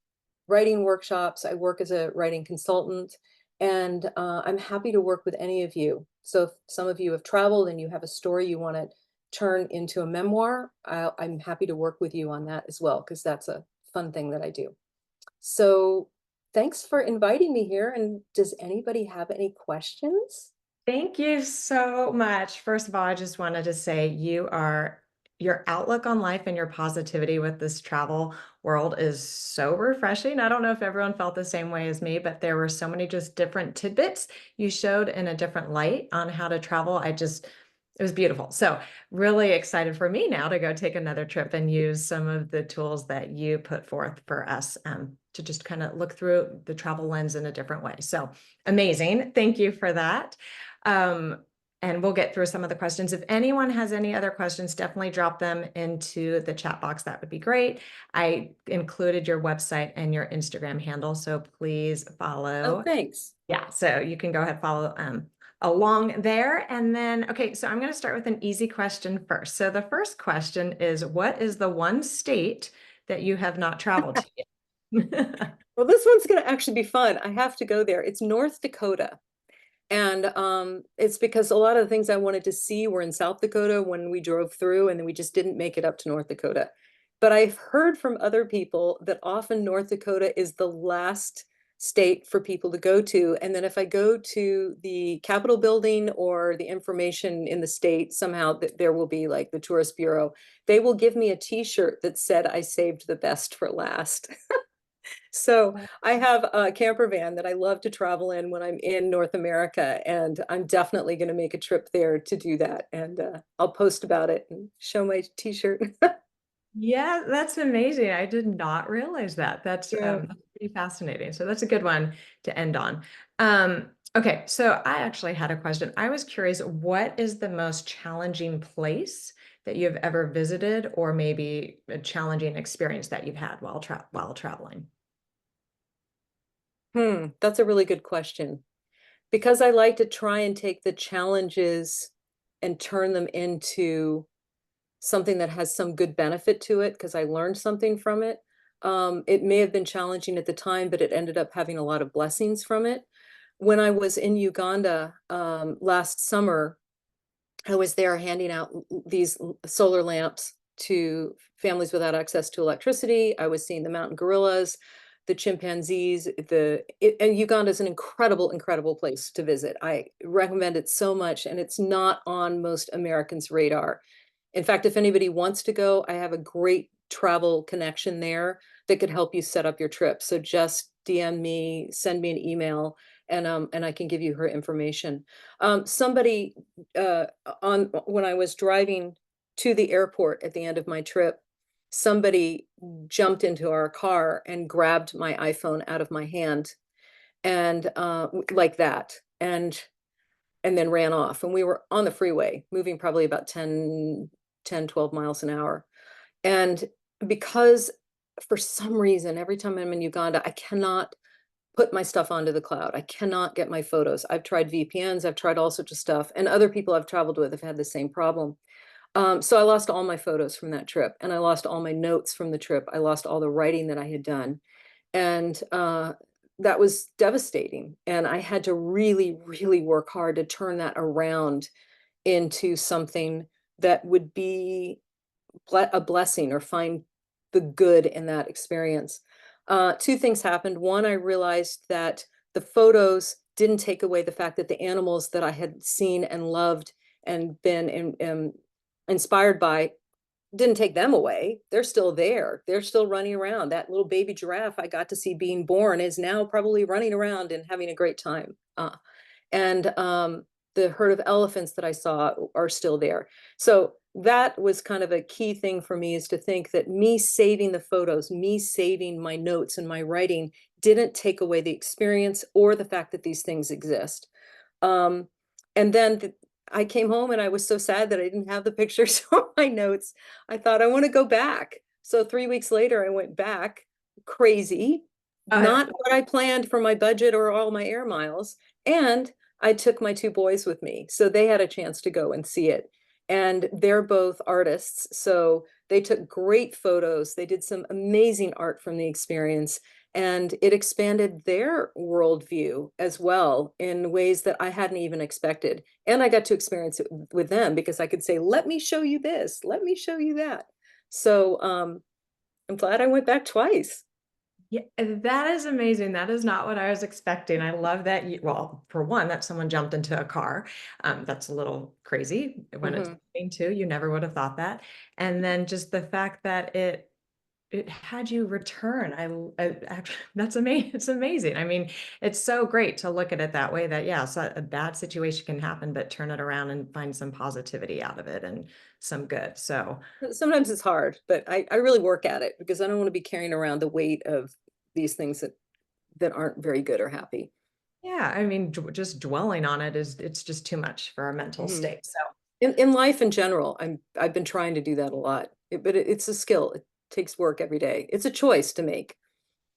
writing workshops. I work as a writing consultant, and I'm happy to work with any of you. So if some of you have traveled and you have a story you want to turn into a memoir, I'm happy to work with you on that as well, because that's a fun thing that I do. So thanks for inviting me here. And does anybody have any questions? Thank you so much. First of all, I just wanted to say your outlook on life and your positivity with this travel world is so refreshing. I don't know if everyone felt the same way as me, but there were so many just different tidbits you showed in a different light on how to travel. It was beautiful. So, really excited for me now to go take another trip and use some of the tools that you put forth for us to just kind of look through the travel lens in a different way. So, amazing. Thank you for that. Um, and we'll get through some of the questions. If anyone has any other questions, definitely drop them into the chat box. That would be great. I included your website and your Instagram handle, so please Oh, follow. thanks. Yeah, so you can go ahead follow along there. And then, okay, so I'm going to start with an easy question first. So the first question is, what is the one state that you have not traveled to yet? Well, this one's going to actually be fun. I have to go there. It's North Dakota. And it's because a lot of the things I wanted to see were in South Dakota when we drove through, and then we just didn't make it up to North Dakota. But I've heard from other people that often North Dakota is the last state for people to go to. And then if I go to the Capitol building or the information in the state, somehow there will be like the tourist bureau, they will give me a t-shirt that said I saved the best for last. So I have a camper van that I love to travel in when I'm in North America, and I'm definitely going to make a trip there to do that. And I'll post about it and show my t-shirt. Yeah, that's amazing. I did not realize that. Yeah. That's pretty fascinating. So that's a good one to end on. Okay, so I actually had a question. I was curious, what is the most challenging place that you've ever visited, or maybe a challenging experience that you've had while traveling? That's a really good question. Because I like to try and take the challenges and turn them into something that has some good benefit to it, because I learned something from it. It may have been challenging at the time, but it ended up having a lot of blessings from it. When I was in Uganda last summer, I was there handing out these solar lamps to families without access to electricity. I was seeing the mountain gorillas, the chimpanzees, and Uganda is an incredible, incredible place to visit. I recommend it so much, and it's not on most Americans' radar. In fact, if anybody wants to go, I have a great travel connection there that could help you set up your trip. So just DM me, send me an email, and I can give you her information. Somebody on when I was driving to the airport at the end of my trip, somebody jumped into our car and grabbed my iPhone out of my hand and like that. And then ran off. And we were on the freeway, moving probably about 12 miles an hour. And because for some reason, every time I'm in Uganda, I cannot put my stuff onto the cloud. I cannot get my photos. I've tried VPNs, I've tried all sorts of stuff, and other people I've traveled with have had the same problem. So I lost all my photos from that trip, and I lost all my notes from the trip. I lost all the writing that I had done. And that was devastating. And I had to really, really work hard to turn that around into something that would be a blessing or find the good in that experience. Two things happened. One, I realized that the photos didn't take away the fact that the animals that I had seen and loved and been inspired by didn't take them away. They're still there. They're still running around. That little baby giraffe I got to see being born is now probably running around and having a great time. And the herd of elephants that I saw are still there. So that was kind of a key thing for me, is to think that me saving the photos, me saving my notes and my writing didn't take away the experience or the fact that these things exist. Um, and then I came home and I was so sad that I didn't have the pictures or my notes. I thought I want to go back. So 3 weeks later, I went back, crazy, Uh, not what I planned for my budget or all my air miles. And I took my two boys with me, so they had a chance to go and see it. And they're both artists, so they took great photos. They did some amazing art from the experience, and it expanded their worldview as well in ways that I hadn't even expected. And I got to experience it with them because I could say, let me show you this, let me show you that. So I'm glad I went back twice. Yeah, that is amazing. That is not what I was expecting. I love that you well, for one, that someone jumped into a car. That's a little crazy when it's Mhm. raining too. You never would have thought that. And then just the fact that it had you return. I actually that's amazing. It's amazing. I mean, it's so great to look at it that way that yeah, so a bad situation can happen, but turn it around and find some positivity out of it and some good. So Sometimes it's hard, but I really work at it because I don't wanna be carrying around the weight of these things that aren't very good or happy. yeah, I mean, just dwelling on it it's just too much for our mental Mhm. state. So In life in general, I've been trying to do that a lot, it's a skill. It takes work every day. It's a choice to make.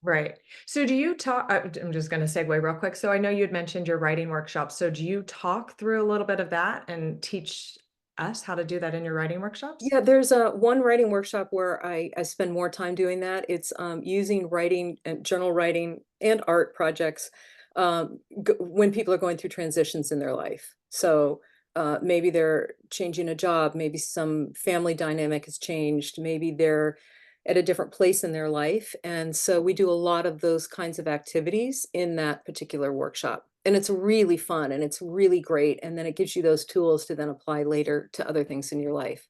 right. So do you talk I'm just going to segue real quick. So I know you had mentioned your writing workshops. So do you talk through a little bit of that and teach us how to do that in your writing workshops? Yeah, there's a one writing workshop where I spend more time doing that. It's, using writing and journal writing and art projects, when people are going through transitions in their life. So, maybe they're changing a job, maybe some family dynamic has changed, maybe they're at a different place in their life, and so we do a lot of those kinds of activities in that particular workshop. And it's really fun and it's really great, and then it gives you those tools to then apply later to other things in your life.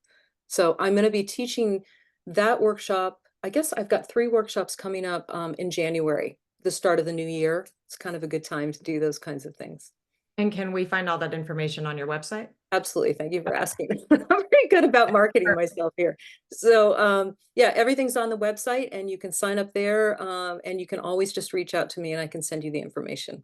So I'm gonna be teaching that workshop. I guess I've got 3 workshops coming up, in January, the start of the new year. It's kind of a good time to do those kinds of things. And can we find all that information on your website? Absolutely, thank you for asking. I'm very good about marketing myself here. So, yeah, everything's on the website, and you can sign up there, and you can always just reach out to me, and I can send you the information.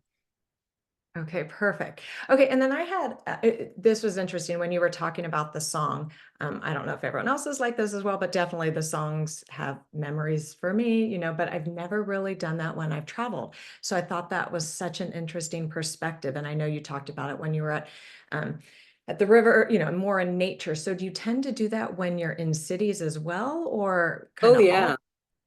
Okay, perfect. Okay, and then I had this was interesting when you were talking about the song. I don't know if everyone else is like this as well, but definitely the songs have memories for me, but I've never really done that when I've traveled. So I thought that was such an interesting perspective. And I know you talked about it when you were um, at the river, more in nature. So do you tend to do that when you're in cities as well, or kind Oh, of yeah.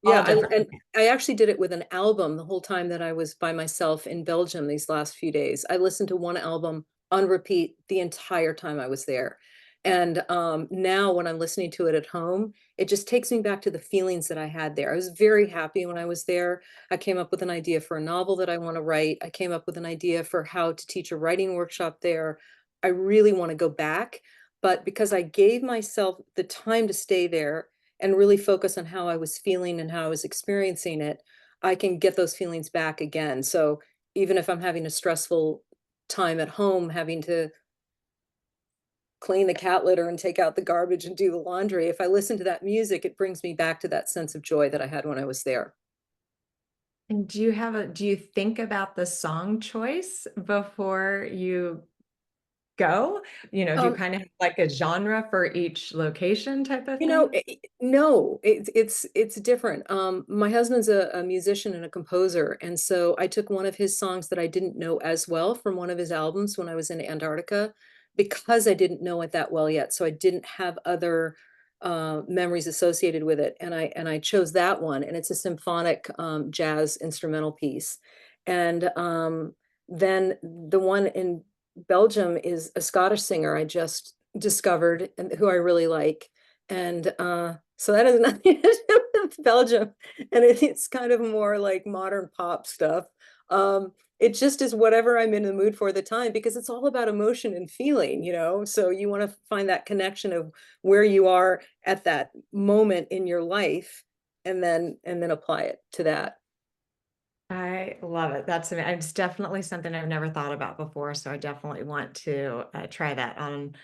all Yeah, different? and I actually did it with an album the whole time that I was by myself in Belgium these last few days. I listened to one album on repeat the entire time I was there. And, now when I'm listening to it at home, it just takes me back to the feelings that I had there. I was very happy when I was there. I came up with an idea for a novel that I wanna write. I came up with an idea for how to teach a writing workshop there. I really wanna go back, but because I gave myself the time to stay there and really focus on how I was feeling and how I was experiencing it, I can get those feelings back again. So even if I'm having a stressful time at home, having to clean the cat litter and take out the garbage and do the laundry, if I listen to that music, it brings me back to that sense of joy that I had when I was there. And do you think about the song choice before you go? Do you Um, kind of have like a genre for each location type of thing? No, it's different. My husband's a musician and a composer, and so I took one of his songs that I didn't know as well from one of his albums when I was in Antarctica, because I didn't know it that well yet, so I didn't have other, memories associated with it, and I chose that one, and it's a symphonic, jazz instrumental piece. And, then the one in Belgium is a Scottish singer I just discovered and who I really like, and, so that has nothing to do with Belgium, and it's kind of more like modern pop stuff. It just is whatever I'm in the mood for at the time because it's all about emotion and feeling, so you wanna find that connection of where you are at that moment in your life and then apply it to that. I love it. It's definitely something I've never thought about before. So I definitely want to try that on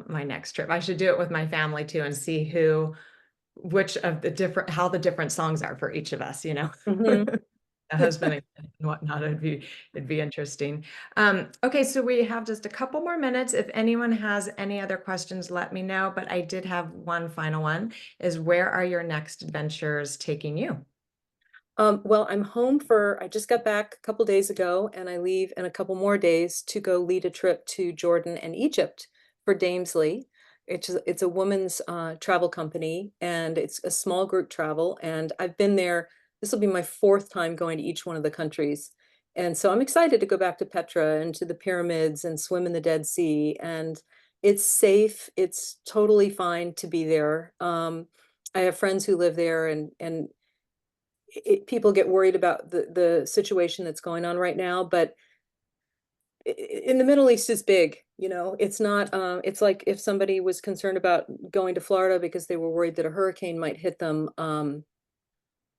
my next trip. I should do it with my family too and see which of how the different songs are for each of us. Mhm. The husband and whatnot. It'd be interesting. Okay, so we have just a couple more minutes. If anyone has any other questions, let me know. But I did have one final one is where are your next adventures taking you? Well, I just got back a couple days ago, and I leave in a couple more days to go lead a trip to Jordan and Egypt for Damesley. It's a woman's travel company, and it's a small group travel. And I've been there. This will be my fourth time going to each one of the countries, and so I'm excited to go back to Petra and to the pyramids and swim in the Dead Sea. And it's safe. It's totally fine to be there. I have friends who live there, and people get worried about the situation that's going on right now, but in the Middle East is big. It's not, it's like if somebody was concerned about going to Florida because they were worried that a hurricane might hit them.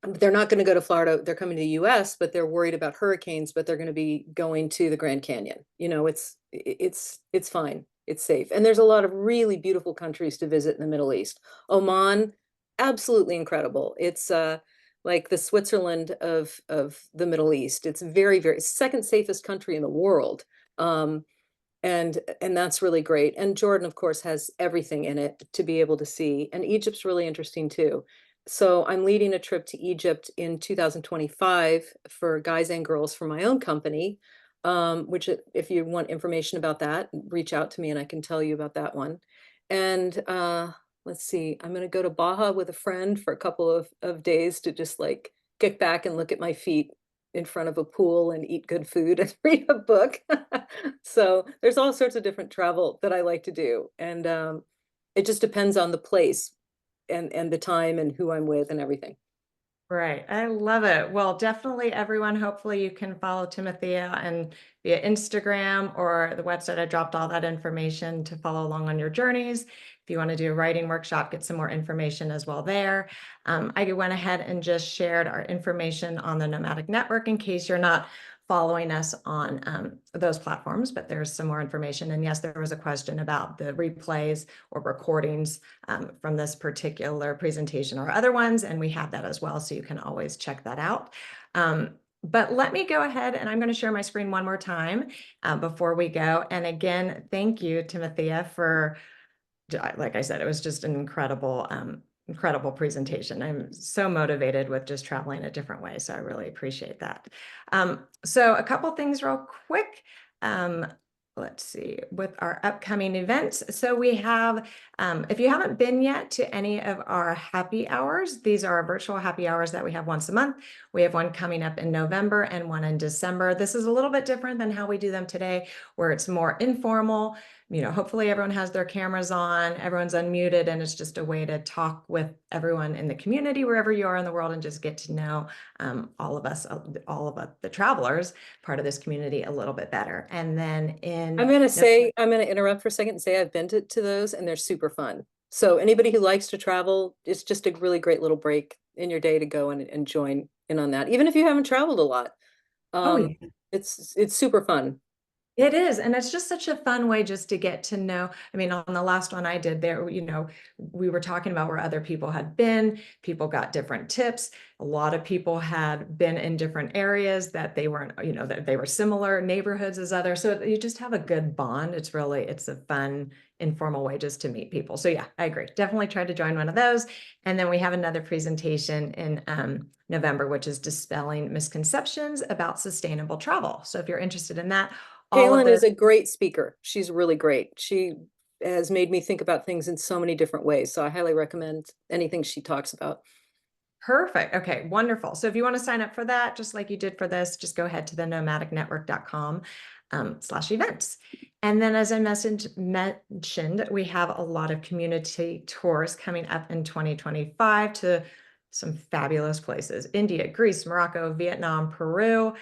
They're not going to go to Florida. They're coming to the US, but they're worried about hurricanes, but they're going to be going to the Grand Canyon. It's fine. It's safe. And there's a lot of really beautiful countries to visit in the Middle East. Oman, absolutely incredible. It's like the Switzerland of the Middle East. It's very, very second safest country in the world. Um, and that's really great. And Jordan, of course, has everything in it to be able to see. And Egypt's really interesting too. So I'm leading a trip to Egypt in 2025 for guys and girls for my own company. Which if you want information about that, reach out to me and I can tell you about that one. And let's see, I'm going to go to Baja with a friend for a couple of days to just like kick back and look at my feet in front of a pool and eat good food and read a book. So there's all sorts of different travel that I like to do. And it just depends on the place and the time and who I'm with and everything. Right. I love it. Well, definitely everyone, hopefully you can follow Timathea and via Instagram or the website. I dropped all that information to follow along on your journeys. If you want to do a writing workshop, get some more information as well there. I went ahead and just shared our information on the Nomadic Network in case you're not following us on those platforms, but there's some more information. And yes, there was a question about the replays or recordings from this particular presentation or other ones, and we have that as well, so you can always check that out. But let me go ahead and I'm going to share my screen one more time before we go. And again, thank you, Timathea, for, like I said, it was just an incredible presentation. I'm so motivated with just traveling a different way, so I really appreciate that. So a couple things real quick. Let's see, with our upcoming events. So we have, if you haven't been yet to any of our happy hours, these are our virtual happy hours that we have once a month. We have one coming up in November and one in December. This is a little bit different than how we do them today, where it's more informal. Hopefully everyone has their cameras on, everyone's unmuted, and it's just a way to talk with everyone in the community, wherever you are in the world, and just get to know all of us, all of the travelers, part of this community a little bit better. And then I'm in gonna say, I'm gonna interrupt for a second and say I've been to those and they're super fun. So anybody who likes to travel, it's just a really great little break in your day to go and join in on that. Even if you haven't traveled a lot. oh Um, yeah. it's super fun. It is, and it's just such a fun way just to get to know. I mean, on the last one I did there, we were talking about where other people had been. People got different tips. A lot of people had been in different areas that they weren't, that they were similar neighborhoods as others. So you just have a good bond. It's a fun, informal way just to meet people. So yeah, I agree. Definitely try to join one of those. And then we have another presentation in November, which is dispelling misconceptions about sustainable travel. So if you're interested in that, all of Kaylin this. is a great speaker. She's really great. She has made me think about things in so many different ways. So I highly recommend anything she talks about. Perfect. Okay, wonderful. So if you want to sign up for that, just like you did for this, just go ahead to the nomadicnetwork.com /events. And then as I mentioned, we have a lot of community tours coming up in 2025 to some fabulous places: India, Greece, Morocco, Vietnam, Peru.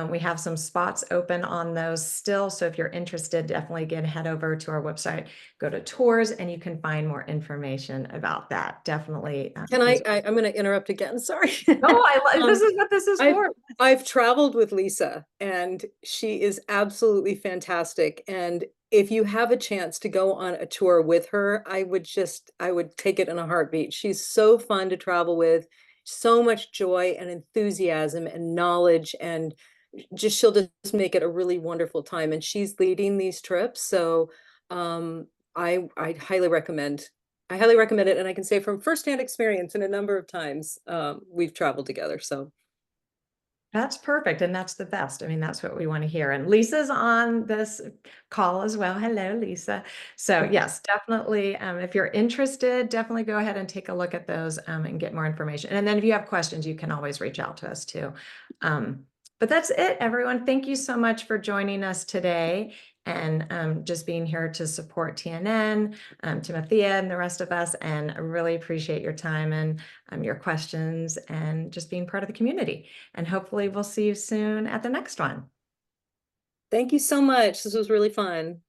We have some spots open on those still. So if you're interested, definitely head over to our website, go to tours, and you can find more information about that. Definitely. Can I'm going to interrupt again. Sorry. No, this Um, is what this is I've for. I've traveled with Lisa and she is absolutely fantastic. And if you have a chance to go on a tour with her, I would take it in a heartbeat. She's so fun to travel with, so much joy and enthusiasm and knowledge, and she'll just make it a really wonderful time. And she's leading these trips. So I highly recommend it. And I can say from firsthand experience and a number of times we've traveled together. So That's perfect. And that's the best. I mean, that's what we want to hear. And Lisa's on this call as well. Hello, Lisa. So yes, definitely. If you're interested, definitely go ahead and take a look at those and get more information. And then if you have questions, you can always reach out to us too. But that's it, everyone. Thank you so much for joining us today. and just being here to support TNN, Timathea, and the rest of us. And I really appreciate your time and your questions and just being part of the community. And hopefully, we'll see you soon at the next one. Thank you so much. This was really fun.